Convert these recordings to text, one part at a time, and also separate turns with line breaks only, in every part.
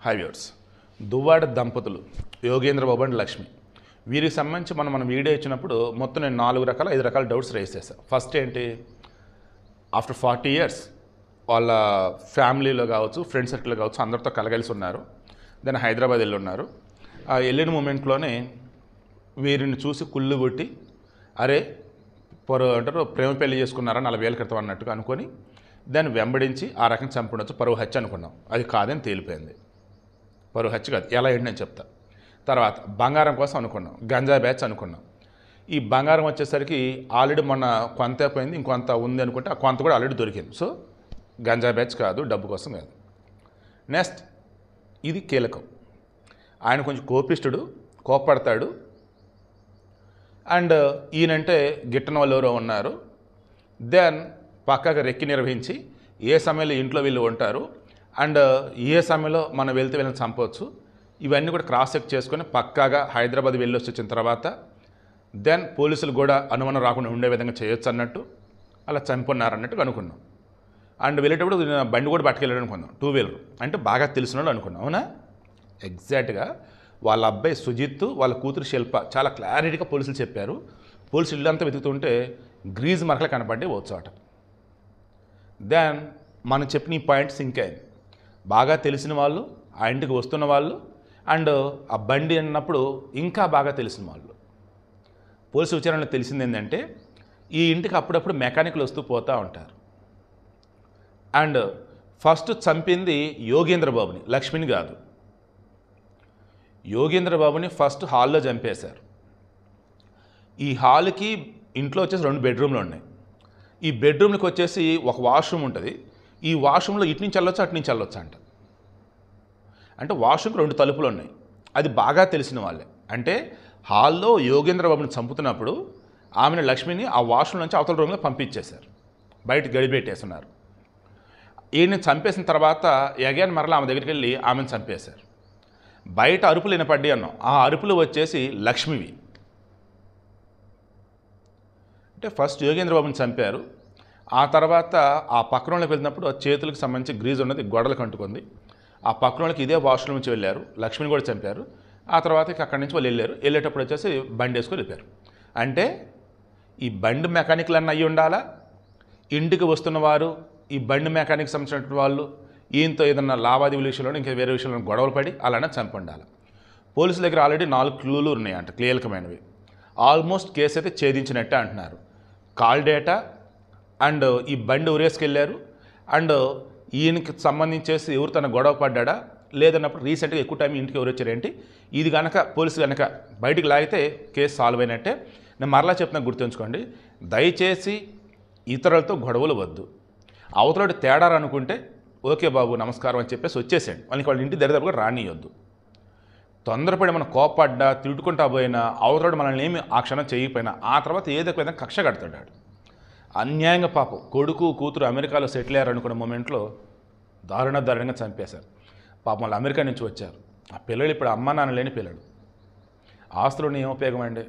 Hi viewers. Duvvada దంపతులు యోగేంద్ర బాబు and Lakshmi వీరికి సంబంధించి మన వీడియో ఇచ్చినప్పుడు మొత్తం నేను 5 రకాల డౌట్స్ రేస్ చేశాను. ఫస్ట్ ఏంటి, ఆఫ్టర్ 40 years వాళ్ళ ఫ్యామిలీలో కావచ్చు, ఫ్రెండ్ సర్కిల్లో కావచ్చు, అందరితో కలగలిసి ఉన్నారు. దెన్ హైదరాబాద్ వెళ్ళి ఉన్నారు. ఆ వెళ్ళిన మూమెంట్లోనే వీరిని చూసి కుళ్ళు కొట్టి అరే అంటారు ప్రేమ పెళ్లి చేసుకున్నారా 40 ఏళ్ళ క్రితం అన్నట్టుగా అనుకొని దాన్ని వెంబడించి ఆ రకంగా చంపుండొచ్చు. పరువు హత్య అనుకున్నాం, అది కాదని తేలిపోయింది. పరువు హత్య కాదు, ఎలా ఏంటి నేను చెప్తా. తర్వాత బంగారం కోసం అనుకున్నాం, గంజా బ్యాచ్ అనుకున్నాం. ఈ బంగారం వచ్చేసరికి ఆల్రెడీ మొన్న కొంత పోయింది, ఇంకొంత ఉంది అనుకుంటే ఆ కొంత కూడా ఆల్రెడీ దొరికింది. సో గంజా బ్యాచ్ కాదు, డబ్బు కోసం కాదు. నెక్స్ట్ ఇది కీలకం, ఆయన కొంచెం కోపిష్టుడు, కోప్పడతాడు. అండ్ ఈయనంటే గిట్టన వాళ్ళు ఎవరో ఉన్నారు. దెన్ పక్కగా రెక్కి నిర్వహించి ఏ సమయంలో ఇంట్లో వీళ్ళు ఉంటారు అండ్ ఏ సమయంలో మనం వెళ్తే వీళ్ళని చంపవచ్చు, ఇవన్నీ కూడా క్రాస్ చెక్ చేసుకొని పక్కాగా హైదరాబాద్ వెళ్ళి వచ్చిన తర్వాత దెన్ పోలీసులు కూడా అనుమానం రాకుండా ఉండే విధంగా చేయొచ్చు అన్నట్టు అలా చంపున్నారన్నట్టు అనుకున్నాం. అండ్ వెళ్ళేటప్పుడు బండి కూడా పట్టుకెళ్ళాడు అనుకున్నాం, 2 wheeler. అంటే బాగా తెలిసిన వాళ్ళు అనుకున్నాం. అవునా? ఎగ్జాక్ట్గా వాళ్ళ అబ్బాయి సుజిత్, వాళ్ళ కూతురు శిల్ప చాలా క్లారిటీగా పోలీసులు చెప్పారు. పోలీసులు ఇల్లంతా వెతుకుతుంటే గ్రీజ్ మరకలు కనపడ్డాయి ఓ చోట. దెన్ మనం చెప్పిన ఈ పాయింట్ సింక్ అయింది. బాగా తెలిసిన వాళ్ళు, ఆ ఇంటికి వస్తున్న వాళ్ళు, అండ్ ఆ బండి అన్నప్పుడు ఇంకా బాగా తెలిసిన వాళ్ళు. పోలీసు విచారణలో తెలిసింది ఏంటంటే ఈ ఇంటికి అప్పుడప్పుడు మెకానిక్లు వస్తూ పోతూ ఉంటారు. అండ్ ఫస్ట్ చంపింది యోగేంద్ర బాబుని, లక్ష్మిని కాదు. యోగేంద్ర బాబుని ఫస్ట్ హాల్లో చంపేశారు. ఈ హాల్కి ఇంట్లో వచ్చేసి 2 బెడ్రూమ్లు ఉన్నాయి. ఈ బెడ్రూమ్కి వచ్చేసి ఒక వాష్రూమ్ ఉంటుంది. ఈ వాష్రూమ్లో ఇటు నుంచి వెళ్ళొచ్చు, అటు నుంచి వెళ్ళొచ్చు అంట. అంటే వాష్రూమ్కి 2 తలుపులు ఉన్నాయి. అది బాగా తెలిసిన వాళ్ళే. అంటే హాల్లో యోగేంద్ర బాబుని చంపుతున్నప్పుడు ఆమెను, లక్ష్మిని ఆ వాష్రూమ్ నుంచి అవతల రూమ్లో పంపించేశారు, బయట గడిపెట్టేస్తున్నారు. ఈయన్ని చంపేసిన తర్వాత ఎగైన్ మరలా ఆమె దగ్గరికి వెళ్ళి ఆమెను చంపేశారు. బయట అరుపులు వినపడ్డాయి అన్నాం, ఆ అరుపులు వచ్చేసి లక్ష్మివి. అంటే ఫస్ట్ యోగేంద్ర బాబుని చంపారు. ఆ తర్వాత ఆ పక్కనోళ్ళకి వెళ్ళినప్పుడు ఆ చేతులకు సంబంధించి గ్రీజ్ ఉన్నది గొడవలకు అంటుకుంది. ఆ పక్కనోళ్ళకి ఇదే వాష్రూమ్ నుంచి వెళ్ళారు, లక్ష్మిని కూడా చంపారు. ఆ తర్వాత అక్కడి నుంచి వాళ్ళు వెళ్ళేటప్పుడు వచ్చేసి బండి వేసుకొని వెళ్ళారు. అంటే ఈ బండి మెకానిక్లు అన్న అయ్యి ఉండాలా, ఇంటికి వస్తున్న వారు ఈ బండి మెకానిక్ సంబంధించినటువంటి వాళ్ళు ఈయనతో ఏదన్నా లావాదేవీల విషయంలో ఇంకా వేరే విషయంలో గొడవలు పడి అలానే చంపి ఉండాలి. పోలీసుల దగ్గర ఆల్రెడీ 4 క్లూలు ఉన్నాయంట, క్లియర్కమైనవి. ఆల్మోస్ట్ కేసు అయితే ఛేదించినట్టే అంటున్నారు. కాల్ డేటా అండ్ ఈ బండి ఉరేసుకెళ్ళారు అండ్ ఈయనకి సంబంధించేసి ఎవరు తన గొడవ పడ్డా లేదన్నప్పుడు రీసెంట్గా ఎక్కువ టైం ఇంటికి ఎవరు వచ్చారేంటి, ఇది కనుక పోలీసులు కనుక బయటికి లాగితే కేసు సాల్వ్ అయినట్టే. నేను మరలా చెప్తున్నా, గుర్తుంచుకోండి, దయచేసి ఇతరులతో గొడవలు వద్దు. అవతలటి తేడా అనుకుంటే ఓకే బాబు నమస్కారం అని చెప్పేసి వచ్చేసేయండి, వాళ్ళ ఇంటి దగ్గర కూడా రానియొద్దు. తొందరపడి మనం కోపడ్డా తిట్టుకుంటా పోయినా అవతలడు మనల్ని ఏమి ఆ క్షణం చేయకపోయినా ఆ తర్వాత ఏదో ఒక విధంగా కక్ష కడతాడు. అన్యాయంగా పాపం కొడుకు కూతురు అమెరికాలో సెటిల్ అయ్యారు అనుకున్న మూమెంట్లో దారుణంగా చంపేశారు. పాపం వాళ్ళు అమెరికా నుంచి వచ్చారు. ఆ పిల్లలు ఇప్పుడు అమ్మ నాన్న లేని పిల్లలు. ఆస్తులను ఏం ఉపయోగం అండి?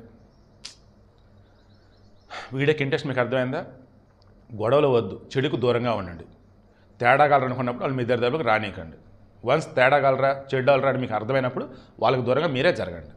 వీడియోకి ఇంట్రెస్ట్ మీకు అర్థమైందా? గొడవలు వద్దు, చెడుకు దూరంగా ఉండండి. తేడాగలరు అనుకున్నప్పుడు వాళ్ళు మీ దగ్గరకు రానీయకండి. వన్స్ తేడాగలరా చెడ్డగలరా అని మీకు అర్థమైనప్పుడు వాళ్ళకి దూరంగా మీరే జరగండి.